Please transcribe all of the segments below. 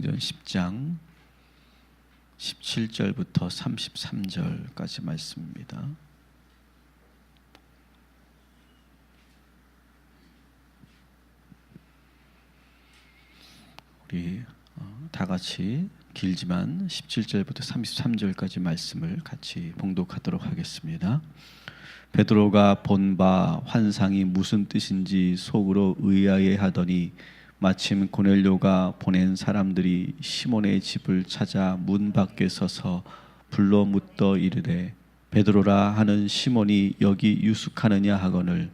사도행전 10장 17절부터 33절까지 말씀입니다. 우리 다 같이 길지만 17절부터 33절까지 말씀을 같이 봉독하도록 하겠습니다. 베드로가 본 바 환상이 무슨 뜻인지 속으로 의아해하더니 마침 고넬료가 보낸 사람들이 시몬의 집을 찾아 문 밖에 서서 불러 묻더 이르되 베드로라 하는 시몬이 여기 유숙하느냐 하거늘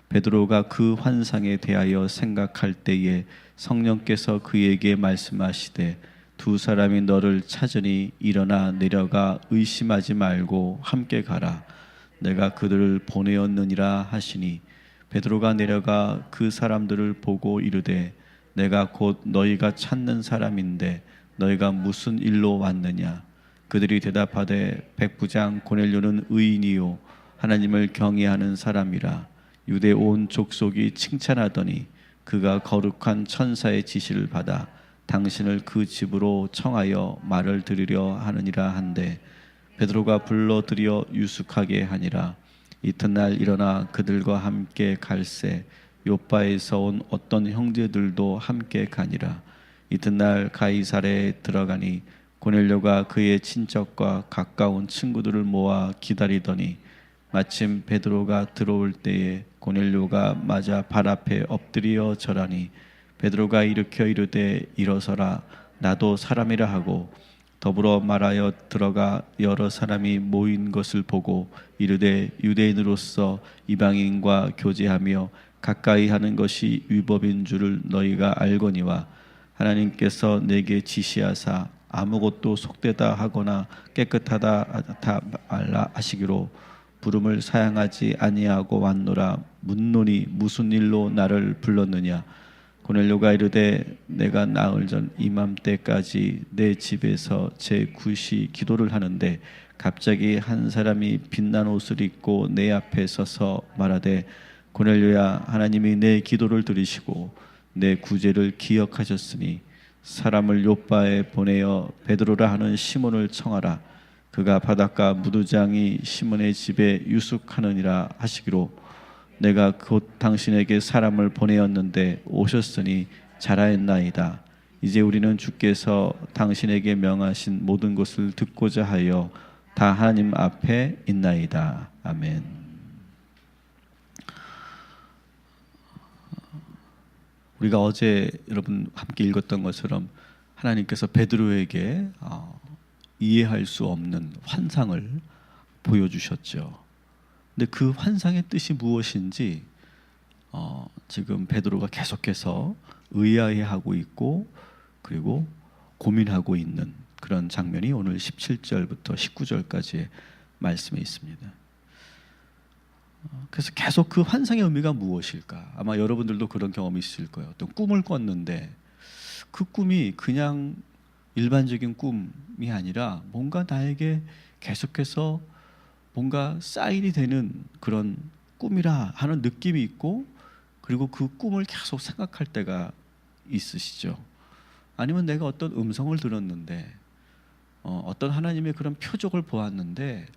베드로가 그 환상에 대하여 생각할 때에 성령께서 그에게 말씀하시되 두 사람이 너를 찾으니 일어나 내려가 의심하지 말고 함께 가라. 내가 그들을 보내었느니라 하시니 베드로가 내려가 그 사람들을 보고 이르되 내가 곧 너희가 찾는 사람인데 너희가 무슨 일로 왔느냐. 그들이 대답하되 백부장 고넬료는 의인이요 하나님을 경외하는 사람이라. 유대 온 족속이 칭찬하더니 그가 거룩한 천사의 지시를 받아 당신을 그 집으로 청하여 말을 들으려 하느니라 한데 베드로가 불러들여 유숙하게 하니라. 이튿날 일어나 그들과 함께 갈새 요빠에서 온 어떤 형제들도 함께 가니라. 이튿날 가이사랴에 들어가니 고넬료가 그의 친척과 가까운 친구들을 모아 기다리더니 마침 베드로가 들어올 때에 고넬료가 맞아 발 앞에 엎드려 절하니 베드로가 일으켜 이르되 일어서라 나도 사람이라 하고 더불어 말하여 들어가 여러 사람이 모인 것을 보고 이르되 유대인으로서 이방인과 교제하며 가까이 하는 것이 위법인 줄을 너희가 알거니와 하나님께서 내게 지시하사 아무것도 속되다 하거나 깨끗하다 말라 하시기로 부름을 사양하지 아니하고 왔노라. 묻노니 무슨 일로 나를 불렀느냐. 고넬료가 이르되 내가 나흘 전 이맘때까지 내 집에서 제9시 기도를 하는데 갑자기 한 사람이 빛난 옷을 입고 내 앞에 서서 말하되 고넬료야 하나님이 내 기도를 들으시고 내 구제를 기억하셨으니 사람을 요빠에 보내어 베드로라 하는 시몬을 청하라. 그가 바닷가 무두장이 시몬의 집에 유숙하느니라 하시기로 내가 곧 당신에게 사람을 보내었는데 오셨으니 잘하였나이다. 이제 우리는 주께서 당신에게 명하신 모든 것을 듣고자 하여 다 하나님 앞에 있나이다. 아멘. 우리가 어제 여러분 함께 읽었던 것처럼 하나님께서 베드로에게 이해할 수 없는 환상을 보여주셨죠. 근데 그 환상의 뜻이 무엇인지 지금 베드로가 계속해서 의아해하고 있고 그리고 고민하고 있는 그런 장면이 오늘 17절부터 19절까지의 말씀에 있습니다. 그래서 계속 그 환상의 의미가 무엇일까? 아마 여러분들도 그런 경험이 있을 거예요. 어떤 꿈을 꿨는데 그 꿈이 그냥 일반적인 꿈이 아니라 뭔가 나에게 계속해서 뭔가 사인이 되는 그런 꿈이라 하는 느낌이 있고 그리고 그 꿈을 계속 생각할 때가 있으시죠. 아니면 내가 어떤 음성을 들었는데 어떤 하나님의 그런 표적을 보았는데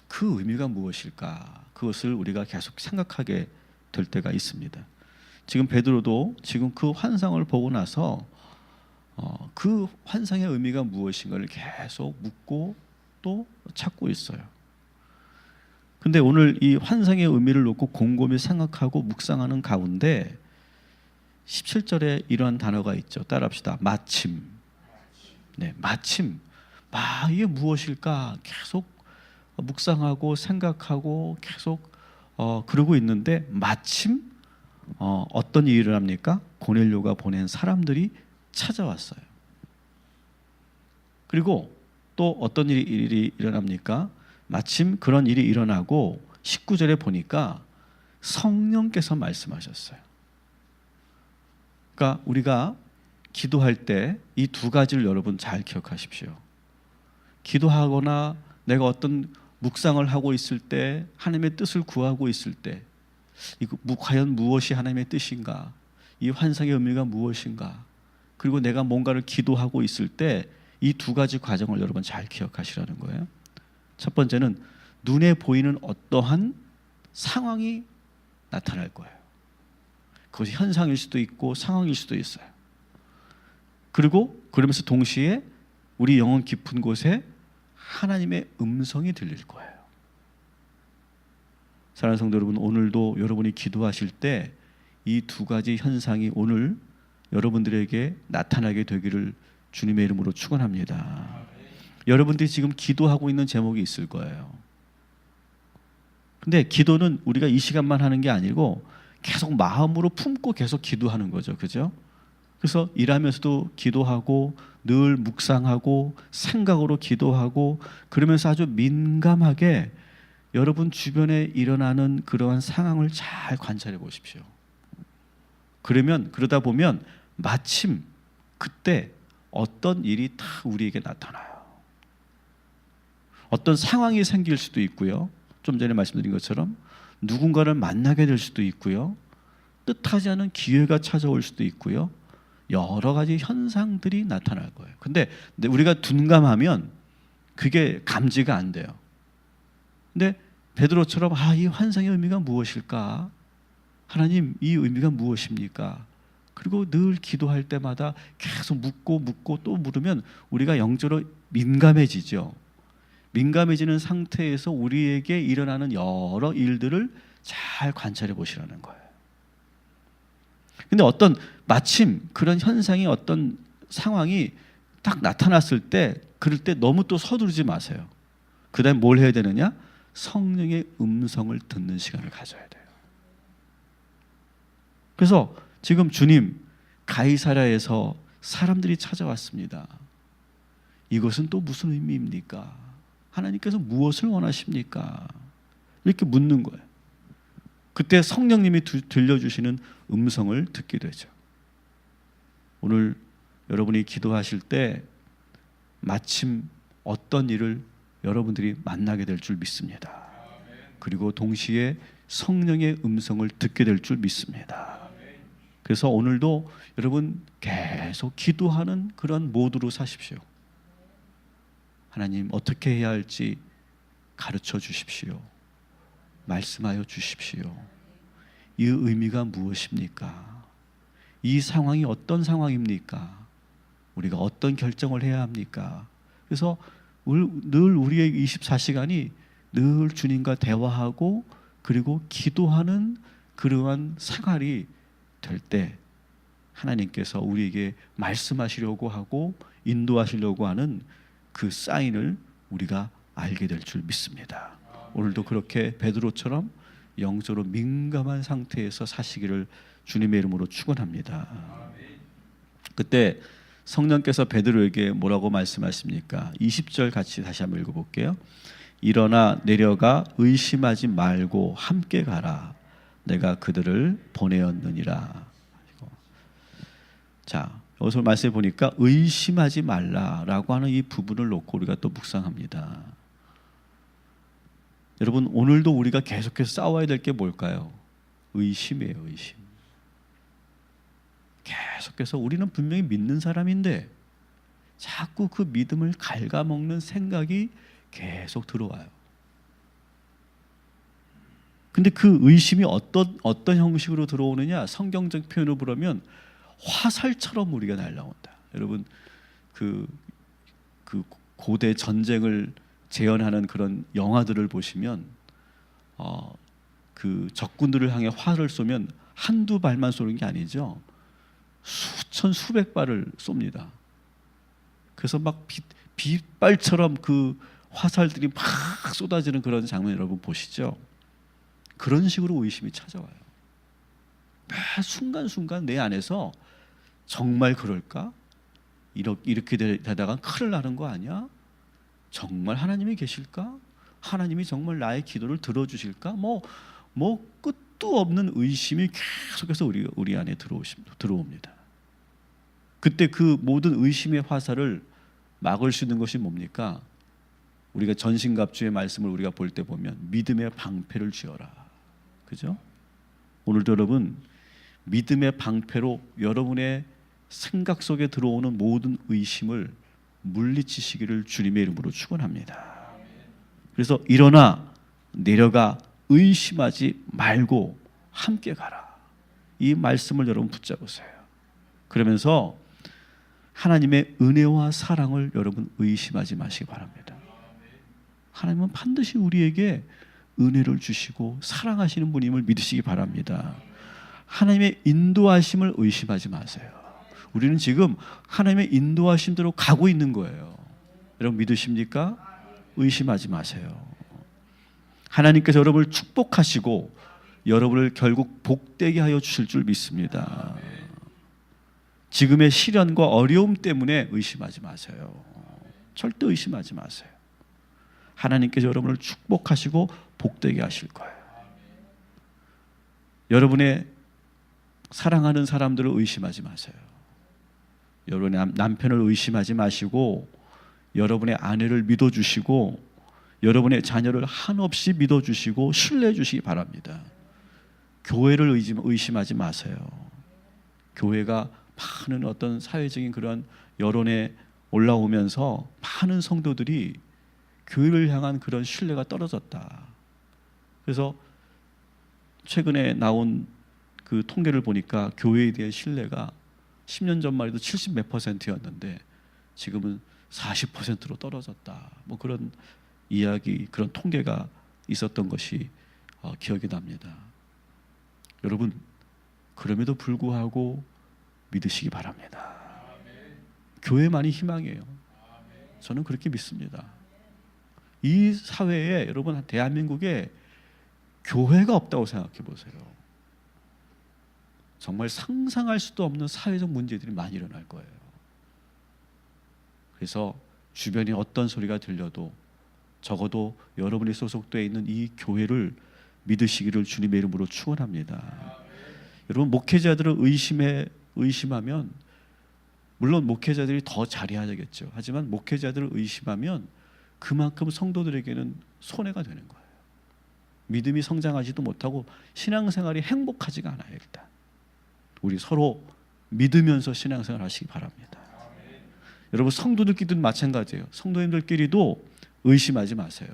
그 의미가 무엇일까? 그것을 우리가 계속 생각하게 될 때가 있습니다. 지금 베드로도 지금 그 환상을 보고 나서 그 환상의 의미가 무엇인가를 계속 묻고 또 찾고 있어요. 근데 오늘 이 환상의 의미를 놓고 곰곰이 생각하고 묵상하는 가운데 17절에 이런 단어가 있죠. 따라합시다. 마침. 네, 마침. 이게 무엇일까? 계속 묵상하고 생각하고 계속 그러고 있는데 마침 어떤 일이 일어납니까? 고넬료가 보낸 사람들이 찾아왔어요. 그리고 또 어떤 일이 일어납니까? 마침 그런 일이 일어나고 19절에 보니까 성령께서 말씀하셨어요. 그러니까 우리가 기도할 때 이 두 가지를 여러분 잘 기억하십시오. 기도하거나 내가 어떤 묵상을 하고 있을 때 하나님의 뜻을 구하고 있을 때 이거 과연 무엇이 하나님의 뜻인가? 이 환상의 의미가 무엇인가? 그리고 내가 뭔가를 기도하고 있을 때 이 두 가지 과정을 여러분 잘 기억하시라는 거예요. 첫 번째는 눈에 보이는 어떠한 상황이 나타날 거예요. 그것이 현상일 수도 있고 상황일 수도 있어요. 그리고 그러면서 동시에 우리 영혼 깊은 곳에 하나님의 음성이 들릴 거예요. 사랑하는 성도 여러분, 오늘도 여러분이 기도하실 때 이 두 가지 현상이 오늘 여러분들에게 나타나게 되기를 주님의 이름으로 축원합니다. 여러분들이 지금 기도하고 있는 제목이 있을 거예요. 근데 기도는 우리가 이 시간만 하는 게 아니고 계속 마음으로 품고 계속 기도하는 거죠. 그죠? 그래서 일하면서도 기도하고 늘 묵상하고 생각으로 기도하고 그러면서 아주 민감하게 여러분 주변에 일어나는 그러한 상황을 잘 관찰해 보십시오. 그러다 보면 마침 그때 어떤 일이 다 우리에게 나타나요. 어떤 상황이 생길 수도 있고요. 좀 전에 말씀드린 것처럼 누군가를 만나게 될 수도 있고요. 뜻하지 않은 기회가 찾아올 수도 있고요. 여러 가지 현상들이 나타날 거예요. 근데 우리가 둔감하면 그게 감지가 안 돼요. 근데 베드로처럼 이 환상의 의미가 무엇일까? 하나님, 이 의미가 무엇입니까? 그리고 늘 기도할 때마다 계속 묻고 또 물으면 우리가 영적으로 민감해지죠. 민감해지는 상태에서 우리에게 일어나는 여러 일들을 잘 관찰해 보시라는 거예요. 근데 마침 그런 현상이 어떤 상황이 딱 나타났을 때 그럴 때 너무 또 서두르지 마세요. 그 다음에 뭘 해야 되느냐? 성령의 음성을 듣는 시간을 가져야 돼요. 그래서 지금 주님 가이사랴에서 사람들이 찾아왔습니다. 이것은 또 무슨 의미입니까? 하나님께서 무엇을 원하십니까? 이렇게 묻는 거예요. 그때 성령님이 들려주시는 음성을 듣게 되죠. 오늘 여러분이 기도하실 때 마침 어떤 일을 여러분들이 만나게 될 줄 믿습니다. 그리고 동시에 성령의 음성을 듣게 될 줄 믿습니다. 그래서 오늘도 여러분 계속 기도하는 그런 모드로 사십시오. 하나님 어떻게 해야 할지 가르쳐 주십시오. 말씀하여 주십시오. 이 의미가 무엇입니까? 이 상황이 어떤 상황입니까? 우리가 어떤 결정을 해야 합니까? 그래서 늘 우리의 24시간이 늘 주님과 대화하고 그리고 기도하는 그러한 생활이 될 때 하나님께서 우리에게 말씀하시려고 하고 인도하시려고 하는 그 사인을 우리가 알게 될 줄 믿습니다. 오늘도 그렇게 베드로처럼 영적으로 민감한 상태에서 사시기를 주님의 이름으로 축원합니다. 그때 성령께서 베드로에게 뭐라고 말씀하십니까? 20절 같이 다시 한번 읽어볼게요. 일어나 내려가 의심하지 말고 함께 가라. 내가 그들을 보내었느니라. 자, 여기서 말씀해 보니까 의심하지 말라라고 하는 이 부분을 놓고 우리가 또 묵상합니다. 여러분 오늘도 우리가 계속해서 싸워야 될 게 뭘까요? 의심이에요. 의심. 계속해서 우리는 분명히 믿는 사람인데 자꾸 그 믿음을 갉아먹는 생각이 계속 들어와요. 근데 그 의심이 어떤 형식으로 들어오느냐? 성경적 표현을 보면 화살처럼 우리가 날아온다. 여러분 그 고대 전쟁을 재현하는 그런 영화들을 보시면 그 적군들을 향해 활을 쏘면 한두 발만 쏘는 게 아니죠. 수천 수백 발을 쏩니다. 그래서 막 빛발처럼 그 화살들이 막 쏟아지는 그런 장면 여러분 보시죠. 그런 식으로 의심이 찾아와요. 매 순간순간 내 안에서 정말 그럴까? 이렇게 되다가 큰일 나는 거 아니야? 정말 하나님이 계실까? 하나님이 정말 나의 기도를 들어주실까? 뭐 끝도 없는 의심이 계속해서 우리 안에 들어옵니다. 그때 그 모든 의심의 화살을 막을 수 있는 것이 뭡니까? 우리가 전신갑주의 말씀을 우리가 볼 때 보면 믿음의 방패를 쥐어라. 그죠? 오늘도 여러분 믿음의 방패로 여러분의 생각 속에 들어오는 모든 의심을 물리치시기를 주님의 이름으로 축원합니다. 그래서 일어나 내려가 의심하지 말고 함께 가라. 이 말씀을 여러분 붙잡으세요. 그러면서 하나님의 은혜와 사랑을 여러분 의심하지 마시기 바랍니다. 하나님은 반드시 우리에게 은혜를 주시고 사랑하시는 분임을 믿으시기 바랍니다. 하나님의 인도하심을 의심하지 마세요. 우리는 지금 하나님의 인도하심대로 가고 있는 거예요. 여러분 믿으십니까? 의심하지 마세요. 하나님께서 여러분을 축복하시고 여러분을 결국 복되게 하여 주실 줄 믿습니다. 지금의 시련과 어려움 때문에 의심하지 마세요. 절대 의심하지 마세요. 하나님께서 여러분을 축복하시고 복되게 하실 거예요. 여러분의 사랑하는 사람들을 의심하지 마세요. 여러분의 남편을 의심하지 마시고 여러분의 아내를 믿어주시고 여러분의 자녀를 한없이 믿어주시고 신뢰해 주시기 바랍니다. 교회를 의심하지 마세요. 교회가 많은 어떤 사회적인 그런 여론에 올라오면서 많은 성도들이 교회를 향한 그런 신뢰가 떨어졌다. 그래서 최근에 나온 그 통계를 보니까 교회에 대한 신뢰가 10년 전만 해도 70 몇 %였는데 지금은 40%로 떨어졌다. 뭐 그런 이야기, 그런 통계가 있었던 것이 기억이 납니다. 여러분, 그럼에도 불구하고 믿으시기 바랍니다. 교회만이 희망이에요. 저는 그렇게 믿습니다. 이 사회에 여러분 대한민국에 교회가 없다고 생각해 보세요. 정말 상상할 수도 없는 사회적 문제들이 많이 일어날 거예요. 그래서 주변에 어떤 소리가 들려도 적어도 여러분이 소속되어 있는 이 교회를 믿으시기를 주님의 이름으로 축원합니다. 여러분 목회자들을 의심하면 물론 목회자들이 더 잘해야 되겠죠. 하지만 목회자들을 의심하면 그만큼 성도들에게는 손해가 되는 거예요. 믿음이 성장하지도 못하고 신앙생활이 행복하지가 않아요. 일단 우리 서로 믿으면서 신앙생활 하시기 바랍니다. 여러분 성도들끼리도 마찬가지예요. 성도님들끼리도 의심하지 마세요.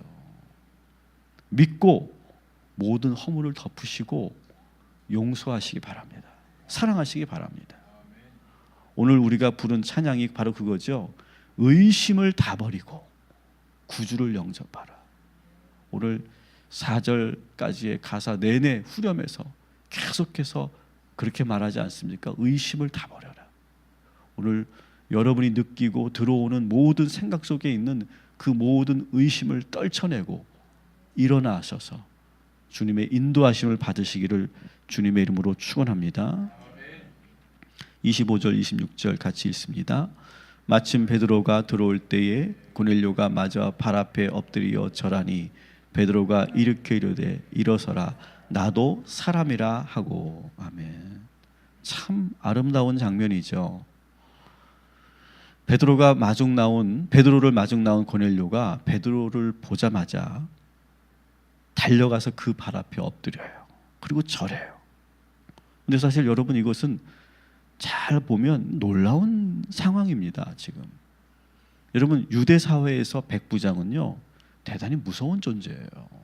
믿고 모든 허물을 덮으시고 용서하시기 바랍니다. 사랑하시기 바랍니다. 오늘 우리가 부른 찬양이 바로 그거죠. 의심을 다 버리고 구주를 영접하라. 오늘 4절까지의 가사 내내 후렴에서 계속해서 그렇게 말하지 않습니까? 의심을 다 버려라. 오늘 여러분이 느끼고 들어오는 모든 생각 속에 있는 그 모든 의심을 떨쳐내고 일어나셔서 주님의 인도하심을 받으시기를 주님의 이름으로 축원합니다. 25절 26절 같이 읽습니다. 마침 베드로가 들어올 때에 고넬료가 마저 발 앞에 엎드려 절하니 베드로가 일으켜 이르되 일어서라 나도 사람이라 하고. 아멘. 참 아름다운 장면이죠. 베드로를 마중 나온 고넬료가 베드로를 보자마자 달려가서 그 발 앞에 엎드려요. 그리고 절해요. 근데 사실 여러분 이것은 잘 보면 놀라운 상황입니다. 지금 여러분 유대 사회에서 백부장은요 대단히 무서운 존재예요.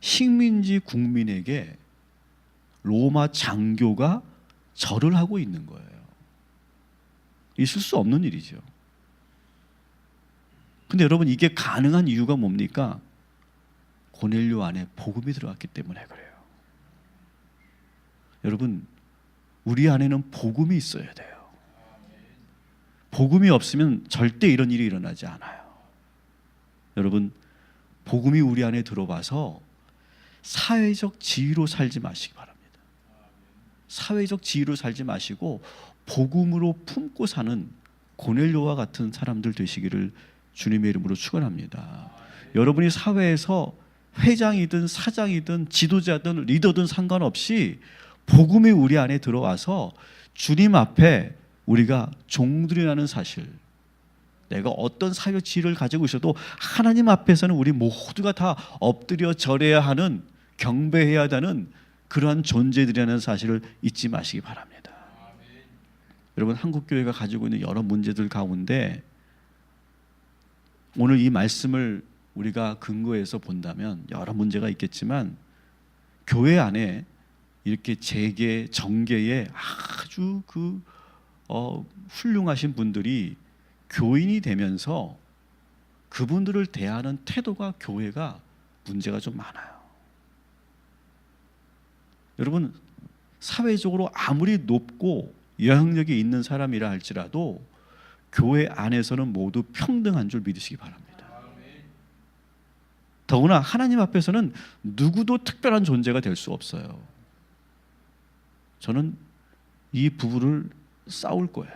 식민지 국민에게 로마 장교가 절을 하고 있는 거예요. 있을 수 없는 일이죠. 근데 여러분 이게 가능한 이유가 뭡니까? 고넬료 안에 복음이 들어왔기 때문에 그래요. 여러분 우리 안에는 복음이 있어야 돼요. 복음이 없으면 절대 이런 일이 일어나지 않아요. 여러분 복음이 우리 안에 들어와서 사회적 지위로 살지 마시기 바랍니다. 사회적 지위로 살지 마시고 복음으로 품고 사는 고넬료와 같은 사람들 되시기를 주님의 이름으로 축원합니다. 여러분이 사회에서 회장이든 사장이든 지도자든 리더든 상관없이 복음이 우리 안에 들어와서 주님 앞에 우리가 종들이라는 사실, 내가 어떤 사회적 지위를 가지고 있어도 하나님 앞에서는 우리 모두가 다 엎드려 절해야 하는, 경배해야 하는 그러한 존재들이라는 사실을 잊지 마시기 바랍니다. 여러분, 한국교회가 가지고 있는 여러 문제들 가운데 오늘 이 말씀을 우리가 근거해서 본다면 여러 문제가 있겠지만, 교회 안에 이렇게 재계, 정계에 아주 훌륭하신 분들이 교인이 되면서 그분들을 대하는 태도가, 교회가 문제가 좀 많아요. 여러분, 사회적으로 아무리 높고 영향력이 있는 사람이라 할지라도 교회 안에서는 모두 평등한 줄 믿으시기 바랍니다. 더구나 하나님 앞에서는 누구도 특별한 존재가 될 수 없어요. 저는 이 부부를 싸울 거예요.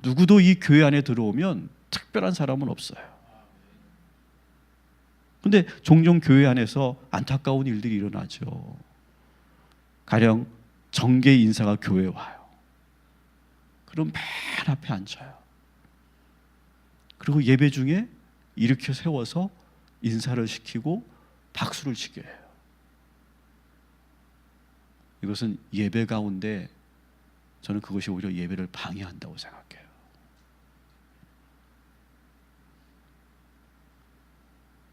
누구도 이 교회 안에 들어오면 특별한 사람은 없어요. 근데 종종 교회 안에서 안타까운 일들이 일어나죠. 가령 정계 인사가 교회에 와요. 그럼 맨 앞에 앉아요. 그리고 예배 중에 일으켜 세워서 인사를 시키고 박수를 치게 해요. 이것은 예배 가운데 저는 그것이 오히려 예배를 방해한다고 생각해요.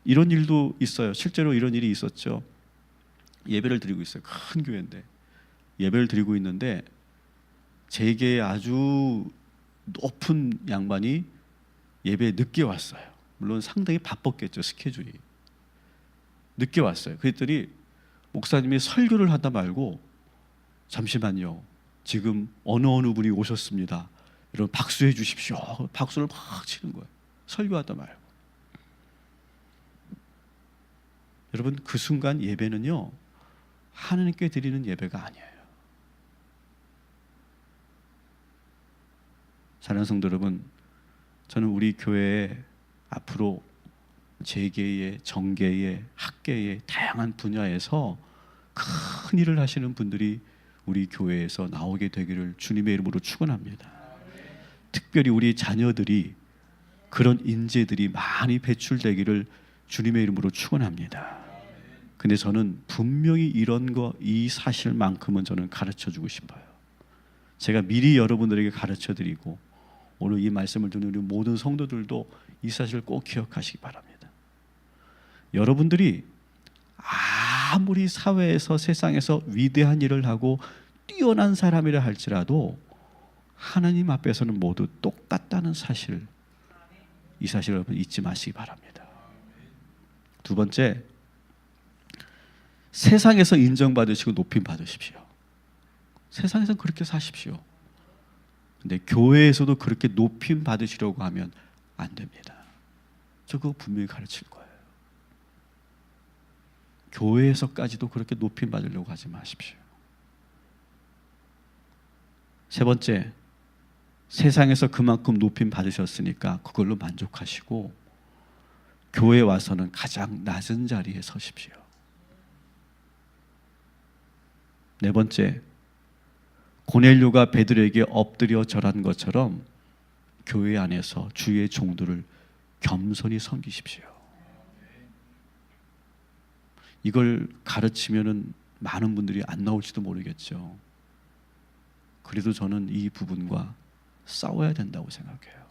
이런 일도 있어요. 실제로 이런 일이 있었죠. 예배를 드리고 있어요. 큰 교회인데 예배를 드리고 있는데 재계의 아주 높은 양반이 예배에 늦게 왔어요. 물론 상당히 바빴겠죠. 스케줄이. 늦게 왔어요. 그랬더니 목사님이 설교를 하다 말고, 잠시만요, 지금 어느 분이 오셨습니다, 여러분 박수해 주십시오. 박수를 막 치는 거예요. 설교하다 말고. 여러분, 그 순간 예배는요, 하나님께 드리는 예배가 아니에요. 사랑하는 성도 여러분, 저는 우리 교회에 앞으로 재계의, 정계의, 학계의 다양한 분야에서 큰 일을 하시는 분들이 우리 교회에서 나오게 되기를 주님의 이름으로 축원합니다. 특별히 우리 자녀들이, 그런 인재들이 많이 배출되기를 주님의 이름으로 축원합니다. 근데 저는 분명히 이런 거, 이 사실만큼은 저는 가르쳐주고 싶어요. 제가 미리 여러분들에게 가르쳐드리고, 오늘 이 말씀을 듣는 우리 모든 성도들도 이 사실을 꼭 기억하시기 바랍니다. 여러분들이 아무리 사회에서, 세상에서 위대한 일을 하고 뛰어난 사람이라 할지라도 하나님 앞에서는 모두 똑같다는 사실, 이 사실 여러분 잊지 마시기 바랍니다. 두 번째, 세상에서 인정받으시고 높임 받으십시오. 세상에서는 그렇게 사십시오. 근데 교회에서도 그렇게 높임 받으시려고 하면 안 됩니다. 저 그거 분명히 가르칠 거예요. 교회에서까지도 그렇게 높임 받으려고 하지 마십시오. 세 번째, 세상에서 그만큼 높임 받으셨으니까 그걸로 만족하시고 교회에 와서는 가장 낮은 자리에 서십시오. 네 번째, 고넬료가 베드로에게 엎드려 절한 것처럼 교회 안에서 주의 종들을 겸손히 섬기십시오. 이걸 가르치면은 많은 분들이 안 나올지도 모르겠죠. 그래도 저는 이 부분과 싸워야 된다고 생각해요.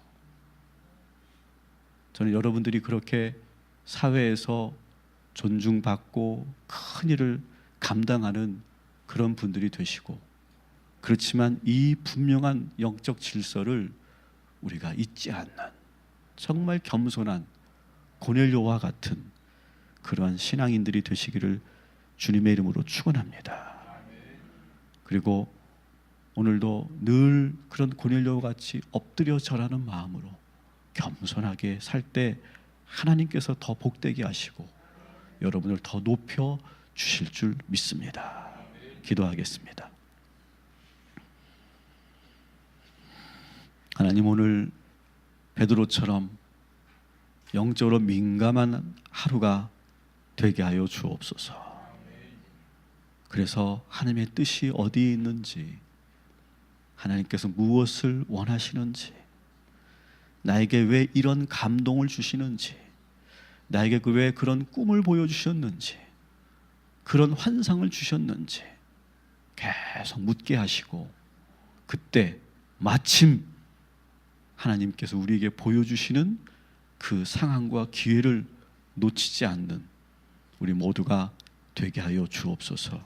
저는 여러분들이 그렇게 사회에서 존중받고 큰 일을 감당하는 그런 분들이 되시고, 그렇지만 이 분명한 영적 질서를 우리가 잊지 않는 정말 겸손한 고넬료와 같은 그러한 신앙인들이 되시기를 주님의 이름으로 축원합니다. 그리고 오늘도 늘 그런 고넬료와 같이 엎드려 절하는 마음으로 겸손하게 살 때 하나님께서 더 복되게 하시고 여러분을 더 높여 주실 줄 믿습니다. 기도하겠습니다. 하나님, 오늘 베드로처럼 영적으로 민감한 하루가 되게 하여 주옵소서. 그래서 하나님의 뜻이 어디에 있는지, 하나님께서 무엇을 원하시는지, 나에게 왜 이런 감동을 주시는지, 나에게 왜 그런 꿈을 보여주셨는지, 그런 환상을 주셨는지 계속 묻게 하시고 그때 마침 하나님께서 우리에게 보여주시는 그 상황과 기회를 놓치지 않는 우리 모두가 되게 하여 주옵소서.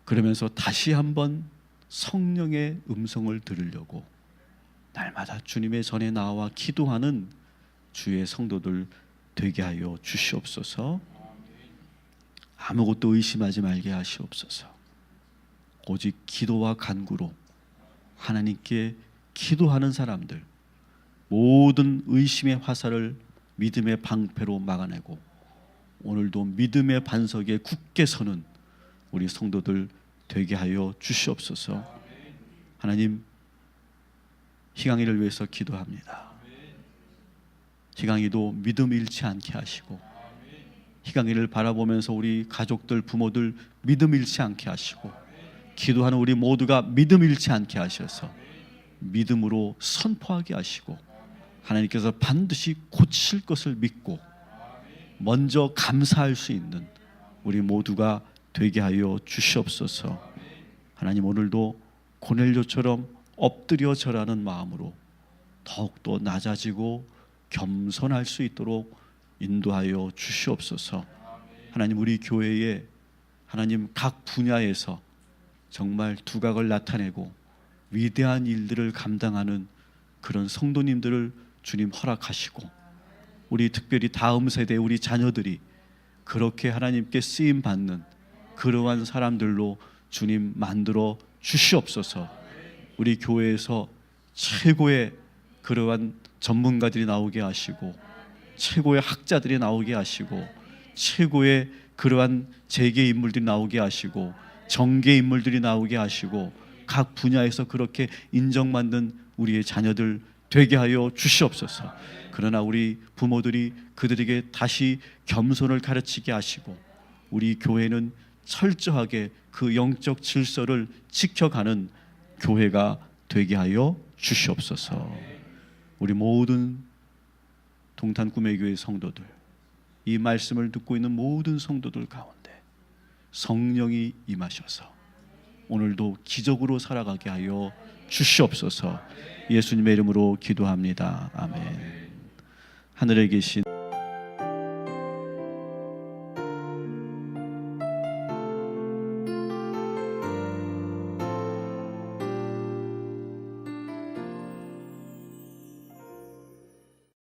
그러면서 다시 한번 성령의 음성을 들으려고 날마다 주님의 전에 나와 기도하는 주의 성도들 되게 하여 주시옵소서. 아무것도 의심하지 말게 하시옵소서. 오직 기도와 간구로 하나님께 기도하는 사람들, 모든 의심의 화살을 믿음의 방패로 막아내고 오늘도 믿음의 반석에 굳게 서는 우리 성도들 되게 하여 주시옵소서. 하나님, 희강이를 위해서 기도합니다. 희강이도 믿음 잃지 않게 하시고, 희강이를 바라보면서 우리 가족들, 부모들 믿음 잃지 않게 하시고, 기도하는 우리 모두가 믿음 잃지 않게 하셔서 믿음으로 선포하게 하시고, 하나님께서 반드시 고칠 것을 믿고 먼저 감사할 수 있는 우리 모두가 되게 하여 주시옵소서. 하나님, 오늘도 고넬료처럼 엎드려 절하는 마음으로 더욱더 낮아지고 겸손할 수 있도록 인도하여 주시옵소서. 하나님, 우리 교회에 하나님 각 분야에서 정말 두각을 나타내고 위대한 일들을 감당하는 그런 성도님들을 주님 허락하시고, 우리 특별히 다음 세대 우리 자녀들이 그렇게 하나님께 쓰임 받는 그러한 사람들로 주님 만들어 주시옵소서. 우리 교회에서 최고의 그러한 전문가들이 나오게 하시고, 최고의 학자들이 나오게 하시고, 최고의 그러한 재계 인물들이 나오게 하시고, 정계 인물들이 나오게 하시고, 각 분야에서 그렇게 인정받는 우리의 자녀들 되게 하여 주시옵소서. 그러나 우리 부모들이 그들에게 다시 겸손을 가르치게 하시고, 우리 교회는 철저하게 그 영적 질서를 지켜가는 교회가 되게 하여 주시옵소서. 우리 모든 동탄 꿈의 교회 성도들, 이 말씀을 듣고 있는 모든 성도들 가운데 성령이 임하셔서 오늘도 기적으로 살아가게 하여 주시옵소서. 예수님의 이름으로 기도합니다. 아멘. 하늘에 계신